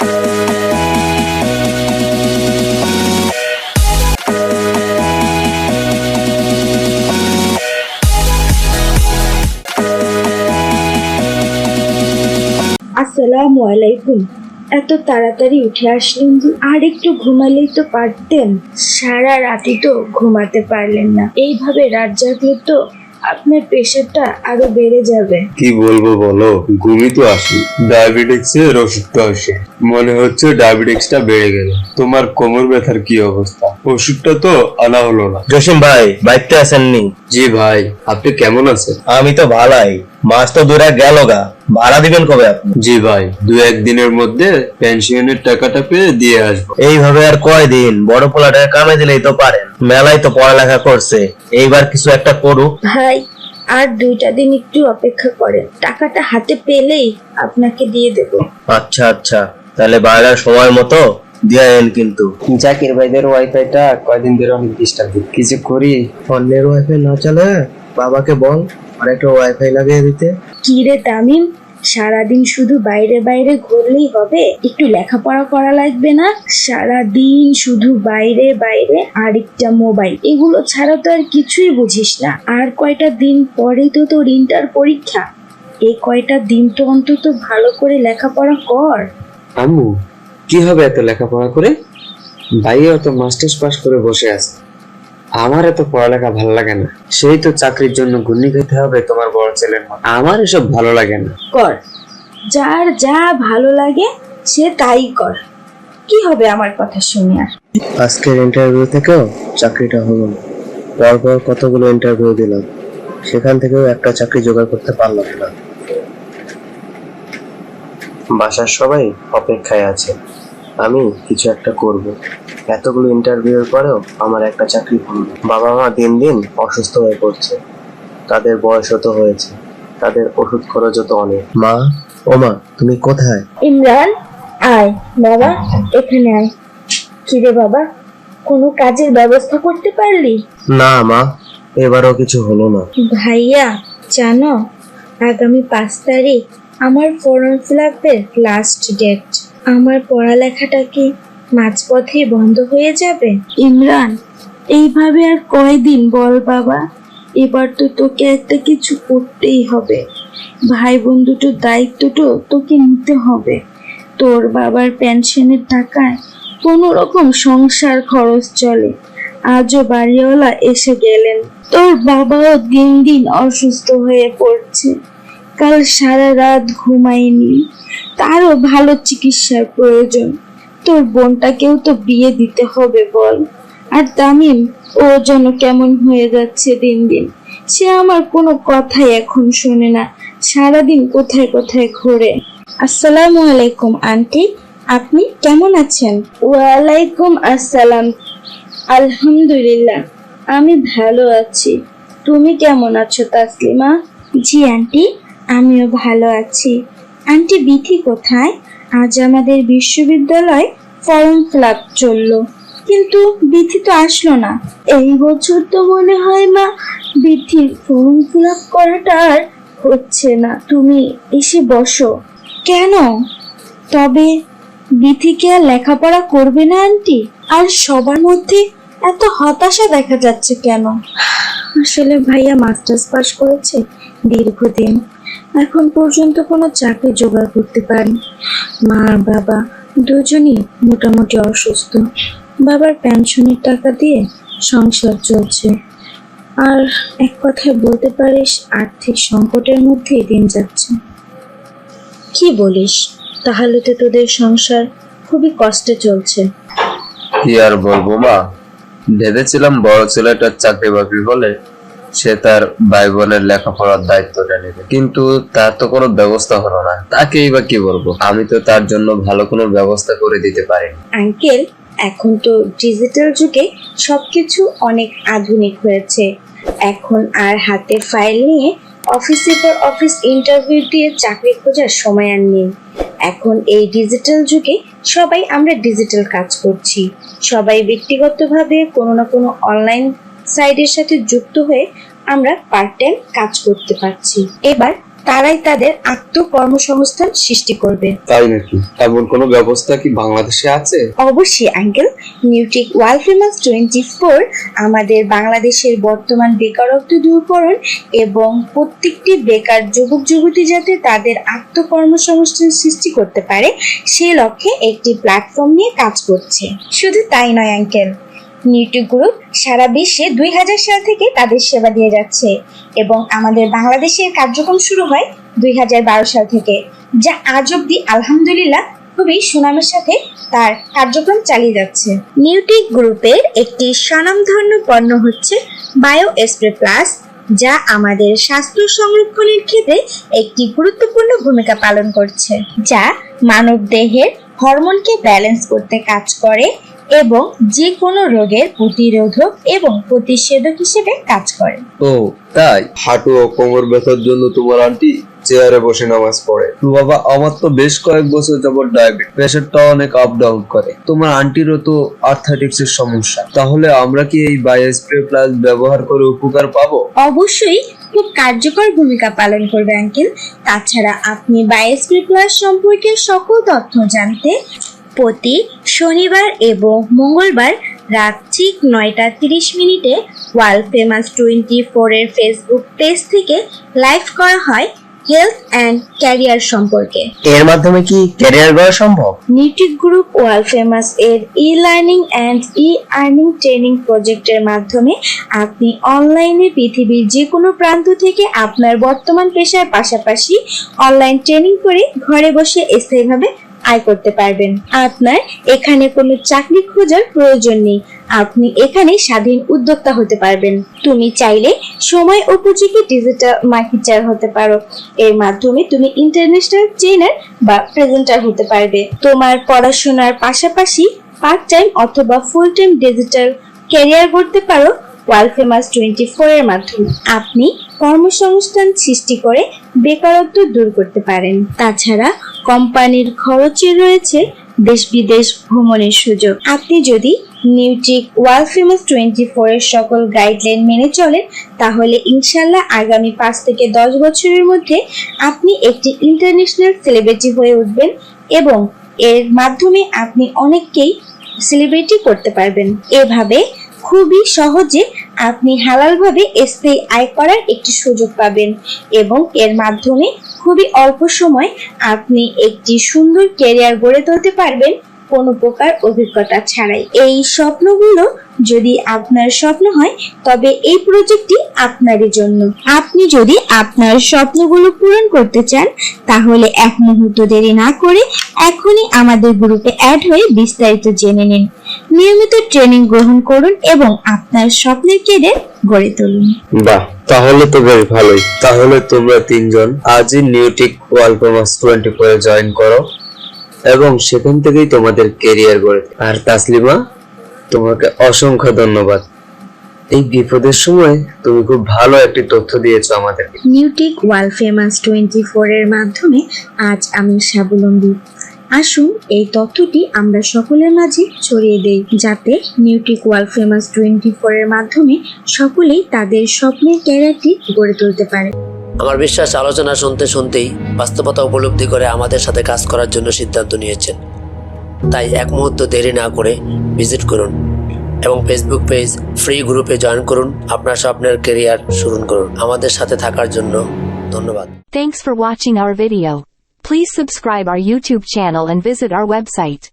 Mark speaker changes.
Speaker 1: আসসালামু আলাইকুম। এত তাড়াতাড়ি উঠে আসলেন যে? আর একটু ঘুমালেই তো পারতেন। সারা রাতই তো ঘুমাতে পারলেন না। এইভাবে রাত জাগলে তো আপনার প্রেশারটা আরো বেড়ে যাবে।
Speaker 2: কি বলবো বলো, ঘুমই তো আসি, ডায়াবেটিক্স এর ওষুধটা আসে, মনে হচ্ছে ডায়াবেটিক্সটা বেড়ে গেল। তোমার কোমর ব্যথার কি অবস্থা? ওষুধটা তো আনা হলো না।
Speaker 3: জসিম ভাই, বাইতে আসেননি?
Speaker 2: জি ভাই, আপনি কেমন আছেন?
Speaker 3: আমি তো ভালাই। মাস তো দূরে গেল গা, ভাড়া দিবেন কবে আপনি?
Speaker 2: জি ভাই, 2-1 দিনের মধ্যে পেনশনের টাকাটা পেয়ে দিয়ে আসবো।
Speaker 3: এইভাবে আর কয়দিন? বড় পোলাটা কামে দিলেই তো পারেন, মেলাই তো পড়ালেখা করছে, এইবার কিছু একটা করুক।
Speaker 1: ভাই, আর 2টা দিন একটু অপেক্ষা করেন, টাকাটা হাতে পেলেই আপনাকে দিয়ে দেব।
Speaker 3: আচ্ছা আচ্ছা, তাহলে বাইরের সময় মতো দিয়েন কিন্তু।
Speaker 4: জাকির ভাইদের ওয়াইফাইটা কয়দিন ধরে অনেক ডিস্টার্ব দিচ্ছে, কিছু করি।
Speaker 3: অন্যের ওয়াইফাই না চলে, বাবাকে বল আর একটা ওয়াইফাই লাগিয়ে দিতে।
Speaker 1: কি রে তামিম, সারাদিন শুধু বাইরে বাইরে ঘুরলেই হবে? একটু লেখাপড়া করা লাগবে না? সারাদিন শুধু বাইরে বাইরে আর একটা মোবাইল, এগুলো ছাড়া তো আর কিছুই বুঝিস না। আর কয়টা দিন পরেই তো তোর ইন্টার পরীক্ষা। এই কয়টা দিন তো অন্তত ভালো করে লেখাপড়া কর।
Speaker 4: আম্মু, কি হবে এত লেখাপড়া করে? ভাইয়া তো মাস্টার্স পাস করে বসে আছে, আমার এত পড়ালেখা ভালো লাগে না। সেই তো চাকরির জন্য ঘুরনি খেতে হবে তোমার বড় ছেলের মতো। আমার এসব ভালো লাগে না।
Speaker 1: কর, যার যা ভালো লাগে সে তাই কর। কি হবে আমার কথা শুনে? আর
Speaker 3: আজকের ইন্টারভিউ থেকেও চাকরিটা হলো না। পরপর কতগুলো ইন্টারভিউ দিলাম, সেখান থেকেও একটা চাকরি জোগাড় করতে পারলাম না। বাসার সবাই অপেক্ষায় আছে, আমি কিছু একটা করব। এতগুলো ইন্টারভিউর পরেও আমার একটা চাকরি হলো না। বাবা মা দিন দিন অসুস্থ হয়ে পড়ছে, তাদের বয়সও তো হয়েছে, তাদের ওষুধ খরচও তো অনেক। মা, ও মা, তুমি কোথায়?
Speaker 1: ইমরান, আয় বাবা, এখানে আয়। কি রে বাবা, কোনো কাজের ব্যবস্থা করতে পারলি?
Speaker 3: না মা, এবারও কিছু হলো না।
Speaker 1: ভাইয়া, জানো আগামী 5 তারিখ আমার ফর্ম ফিল আপের লাস্ট ডেট। আমার পড়ালেখাটা কি মাঝপথেই বন্ধ হয়ে যাবে? ইমরান, এইভাবে আর কয়দিন বল বাবা? এবার তো তোকে একটা কিছু করতেই হবে। ভাই বোন দুটোর দায়িত্বটা তোকে নিতে হবে। তোর বাবার পেনশনের টাকায় কোনো রকম সংসার খরচ চলে। আজও বাড়িওয়ালা এসে গেলেন, তোর বাবাও দিন দিন অসুস্থ হয়ে পড়ছে। কাল সারা রাত ঘুমায়নি, তারও ভালো চিকিৎসার প্রয়োজন। তোর বোনটাকেও তো বিয়ে দিতে হবে বল। আর তামিম, ও যেন কেমন হয়ে যাচ্ছে দিন দিন। সে আমার কোনো কথাই এখন শোনে না, সারাদিন কোথায় কোথায় ঘোরে। আসসালামু আলাইকুম আন্টি, আপনি কেমন আছেন? ওয়ালাইকুম আসসালাম। আলহামদুলিল্লাহ, আমি ভালো আছি। তুমি কেমন আছো তাসলিমা? জি আন্টি, আমিও ভালো আছি। আন্টি, বিথি কোথায়? আজ আমাদের বিশ্ববিদ্যালয় ফর্ম ফিল আপ চললো, কিন্তু বিথি তো আসলো না। এই বছর তো মনে হয় মা, বিথির ফর্ম ফিল আপ করাটা আর হচ্ছে না। তুমি এসে বসো। কেন? তবে বিথি কি আর লেখাপড়া করবে না আন্টি? আর সবার মধ্যে এত হতাশা দেখা যাচ্ছে কেন? আসলে ভাইয়া মাস্টার্স পাস করেছে দীর্ঘদিন, এখন পর্যন্ত কোনো চাকরি জোগাড় করতে পারেনি। মা বাবা দুজনই মোটামুটি অসুস্থ। বাবার পেনশনের টাকা দিয়ে সংসার চলছে, আর এক কথায় বলতে পারিস আর্থিক সংকটের মধ্যেই দিন যাচ্ছে। কি বলিস? তাহলে তো তোদের সংসার খুবই কষ্টে চলছে।
Speaker 2: কি আর বলবো মা, ভেবেছিলাম বড় ছেলেটার চাকরি বাকরি হলে সে তার ভাই বোনের লেখাপড়ার দায়িত্বটা নেবে, কিন্তু তার তো কোনো ব্যবস্থা হলো না। তাকেই বা কি বলবো, আমি তো তার জন্য ভালো কোনো ব্যবস্থা করে দিতে পারিনি।
Speaker 1: আঙ্কেল, এখন তো ডিজিটাল যুগে সবকিছু অনেক আধুনিক হয়েছে। এখন আর হাতে ফাইল নিয়ে অফিসের পর অফিস ইন্টারভিউ দিয়ে চাকরি খোঁজার সময় আর নেই। এখন এই ডিজিটাল যুগে সবাই আমরা ডিজিটাল কাজ করছি। সবাই ব্যক্তিগতভাবে কোনো না কোনো অনলাইন সাইটের সাথে যুক্ত হয়ে আমরা পার্ট টাইম কাজ করতে পারছি। এবার তারাই তাদের আত্মকর্মসংস্থান সৃষ্টি করবে।
Speaker 2: তাই নাকি? এমন কোনো ব্যবস্থা কি বাংলাদেশে আছে?
Speaker 1: অবশ্যই আঙ্কেল, নিউটিক ওয়ার্ল্ড ফেমাস 24 আমাদের বাংলাদেশের বর্তমান বেকারত্ব দূরকরণ এবং প্রত্যেকটি বেকার যুবক যুবতী যাতে তাদের আত্মকর্মসংস্থান সৃষ্টি করতে পারে সেই লক্ষ্যে একটি প্ল্যাটফর্ম নিয়ে কাজ করছে। শুধু তাই নয় আঙ্কেল, নিউটিক গ্রুপ সারা বিশ্বে 2000 সাল থেকে তাদের সেবা দিয়ে যাচ্ছে এবং আমাদের বাংলাদেশের কার্যক্রম শুরু হয় 2012 সাল থেকে, যা আজ অব্দি আলহামদুলিল্লাহ খুবই সুনামের সাথে তার কার্যক্রম চালিয়ে যাচ্ছে। নিউটিক গ্রুপের একটি স্বনামধন্য পণ্য হচ্ছে বায়ো স্প্রে প্লাস, যা আমাদের স্বাস্থ্য সংরক্ষণের ক্ষেত্রে একটি গুরুত্বপূর্ণ ভূমিকা পালন করছে, যা মানব দেহের হরমোনকে ব্যালেন্স করতে কাজ করে এবং যে কোনো রোগের প্রতিরোধক এবং প্রতিষেধক হিসেবে কাজ করে।
Speaker 2: ও তাই? হাঁটু ও কোমর ব্যথার জন্য তোমার আন্টি চেয়ারে বসে নামাজ পড়ে? বাবা, আমার তো বেশ কয়েক বছর যাবত ডায়াবেটিস, প্রেশারটা অনেক আপ ডাউন করে। তোমার আন্টিরও তো আর্থ্রাইটিস এর সমস্যা। তাহলে আমরা কি এই বায়োস্প্রে প্লাস ব্যবহার করে উপকার পাবো?
Speaker 1: অবশ্যই খুব কার্যকর ভূমিকা পালন করবে আঙ্কেল। তাছাড়া আপনি বায়োস্প্রে প্লাস সম্পর্কে সকল তথ্য জানতে প্রতি শনিবার এবং মঙ্গলবার রাত ঠিক 9:30 ওয়ার্ল্ড ফেমাস 24 এর ফেসবুক পেজ থেকে লাইভ করা হয় হেলথ অ্যান্ড ক্যারিয়ার সম্পর্কে।
Speaker 3: এর মাধ্যমে কি ক্যারিয়ার গড়া সম্ভব?
Speaker 1: নিউটিক গ্রুপ ওয়ার্ল্ড ফেমাস এর লার্নিং অ্যান্ড আর্নিং ট্রেনিং প্রজেক্টের মাধ্যমে আপনি অনলাইনে পৃথিবীর যে কোনো প্রান্ত থেকে আপনার বর্তমান পেশার পাশাপাশি অনলাইন ট্রেনিং করে ঘরে বসে স্থায়ীভাবে আয় করতে পারবেন। আপনার এখানে কোনো চাকরি খোঁজার প্রয়োজন নেই, আপনি এখানে স্বাধীন উদ্যোক্তা হতে পারবেন। তুমি চাইলে সময় উপযোগী ডিজিটাল মার্কেটার হতে পারো। এর মাধ্যমে তুমি ইন্টারন্যাশনাল ট্রেনার বা প্রেজেন্টার হতে পারবে। তোমার পড়াশোনার পাশাপাশি পার্ট টাইম অথবা ফুল টাইম ডিজিটাল ক্যারিয়ার করতে পারো ওয়ার্ল্ড ফেমাস 24 এর মাধ্যমে। আপনি কর্মসংস্থান সৃষ্টি করে বেকারত্ব দূর করতে পারেন। তাছাড়া কোম্পানির খরচে রয়েছে দেশ বিদেশ ভ্রমণের সুযোগ। আপনি যদি নিউটিক ওয়ার্ল্ড ফেমাস 24 এর সকল গাইডলাইন মেনে চলেন তাহলে ইনশাল্লাহ আগামী 5 থেকে 10 বছরের মধ্যে আপনি একটি ইন্টারন্যাশনাল সেলিব্রিটি হয়ে উঠবেন এবং এর মাধ্যমে আপনি অনেককেই সেলিব্রিটি করতে পারবেন। এভাবে খুবই সহজে আপনি হালালভাবে স্থায়ী আয় করার একটি সুযোগ পাবেন এবং এর মাধ্যমে খুবই অল্প সময় আপনি একটি সুন্দর ক্যারিয়ার গড়ে তুলতে পারবেন কোনো প্রকার অভিজ্ঞতা ছাড়াই। এই স্বপ্নগুলো যদি আপনার স্বপ্ন হয় তবে এই প্রজেক্টটি আপনারই জন্য। আপনি যদি আপনার স্বপ্নগুলো পূরণ করতে চান তাহলে এক মুহূর্ত দেরি না করে এখনই আমাদের গ্রুপে অ্যাড হয়ে বিস্তারিত জেনে নিন। নিয়মিত ট্রেনিং গ্রহণ করুন এবং আপনার স্বপ্নের ক্যারিয়ার গড়ে তুলুন।
Speaker 2: বাহ, তাহলে তো বেশ ভালোই। তাহলে তোমরা তিনজন আজই নিউটিক ওয়ার্ল্ড ফেমাস 24 এ জয়েন করো এবং সেখান থেকেই তোমাদের ক্যারিয়ার গড়ে। আর তাসলিমা, তোমাকে অসংখ্য ধন্যবাদ। এই বিপদের সময় তুমি খুব ভালো একটি তথ্য দিয়েছো আমাদেরকে।
Speaker 1: নিউটিক ওয়ার্ল্ড ফেমাস 24 এর মাধ্যমে আজ আমি স্বাবলম্বী। আসুন এই তথ্যটি আমরা সকলের মাঝে ছড়িয়ে দেই যাতে নিউটিক ওয়ার্ল্ড ফেমাস 24 এর মাধ্যমে সকলেই তাদের স্বপ্নের ক্যারিয়ারটি গড়ে তুলতে পারে।
Speaker 5: আমার বিশ্বাস আলোচনা শুনতে শুনতেই বাস্তবতা উপলব্ধি করে আমাদের সাথে কাজ করার জন্য সিদ্ধান্ত নিয়েছেন। তাই এক মুহূর্ত দেরি না করে ভিজিট করুন এবং ফেসবুক পেজ ফ্রি গ্রুপে জয়েন করুন। আপনার স্বপ্নের ক্যারিয়ার শুরু করুন। আমাদের সাথে থাকার জন্য ধন্যবাদ।
Speaker 6: Thanks for watching our video. Please subscribe our YouTube channel and visit our website.